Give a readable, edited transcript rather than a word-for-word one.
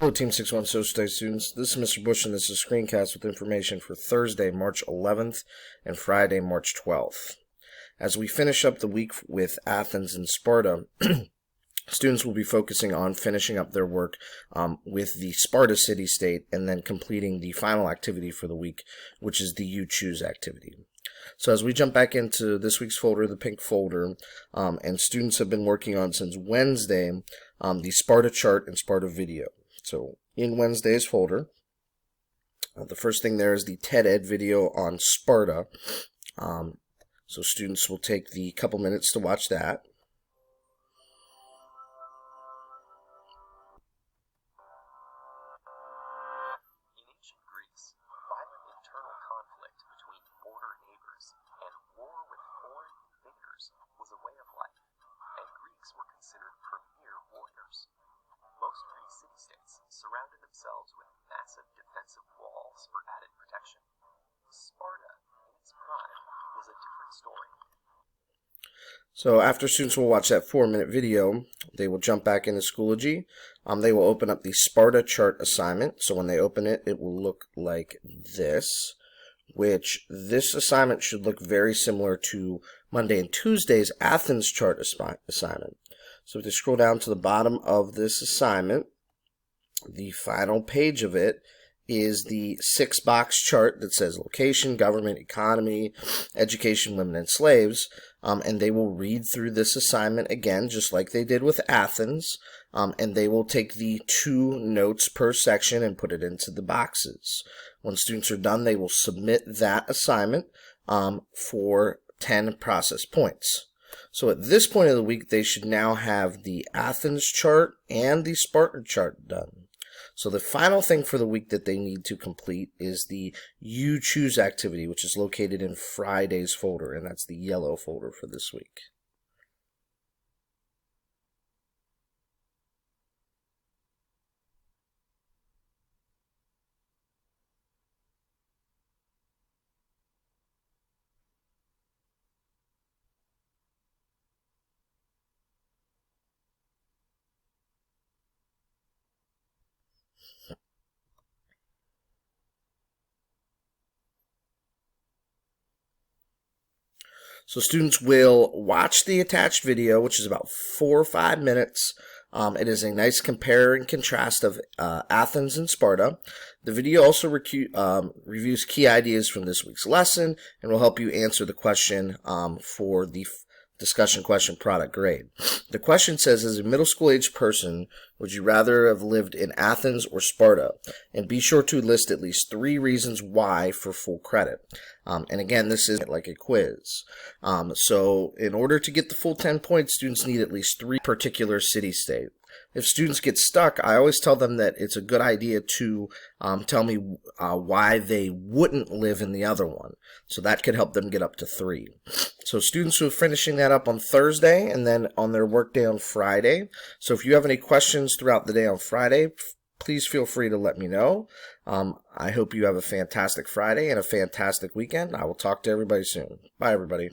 Hello, Team 61 Social Studies students. This is Mr. Bush, and this is a screencast with information for Thursday, March 11th, and Friday, March 12th. As we finish up the week with Athens and Sparta, students will be focusing on finishing up their work with the Sparta city-state and then completing the final activity for the week, which is the You Choose activity. So as we jump back into this week's folder, the pink folder, and students have been working on since Wednesday the Sparta chart and Sparta video. So in Wednesday's folder, the first thing there is the TED Ed video on Sparta. So students will take the couple minutes to watch that. In ancient Greece, violent internal conflict between border neighbors and war with foreign invaders was a way of life, and Greeks were considered premier warriors. Most Greek city-states surrounded themselves with massive defensive walls for added protection. Sparta, in its prime, was a different story. So after students will watch that 4-minute video, they will jump back into Schoology. They will open up the Sparta chart assignment. So when they open it, it will look like this, which this assignment should look very similar to Monday and Tuesday's Athens chart assignment. So if they scroll down to the bottom of this assignment, the final page of it is the 6-box chart that says location, government, economy, education, women, and slaves. And they will read through this assignment again, just like they did with Athens. And they will take the 2 notes per section and put it into the boxes. When students are done, they will submit that assignment for 10 process points. So at this point of the week, they should now have the Athens chart and the Spartan chart done. So the final thing for the week that they need to complete is the You Choose activity, which is located in Friday's folder, and that's the yellow folder for this week. So students will watch the attached video, which is about 4 or 5 minutes. It is a nice compare and contrast of Athens and Sparta. The video also reviews key ideas from this week's lesson and will help you answer the question for the discussion question product grade. The question says, as a middle school age person, would you rather have lived in Athens or Sparta? And be sure to list at least 3 reasons why for full credit. And again, this is like a quiz. So in order to get the full 10 points, students need at least 3 particular city-state. If students get stuck, I always tell them that it's a good idea to tell me why they wouldn't live in the other one. So that could help them get up to 3. So students who are finishing that up on Thursday and then on their workday on Friday. So if you have any questions throughout the day on Friday, please feel free to let me know. I hope you have a fantastic Friday and a fantastic weekend. I will talk to everybody soon. Bye, everybody.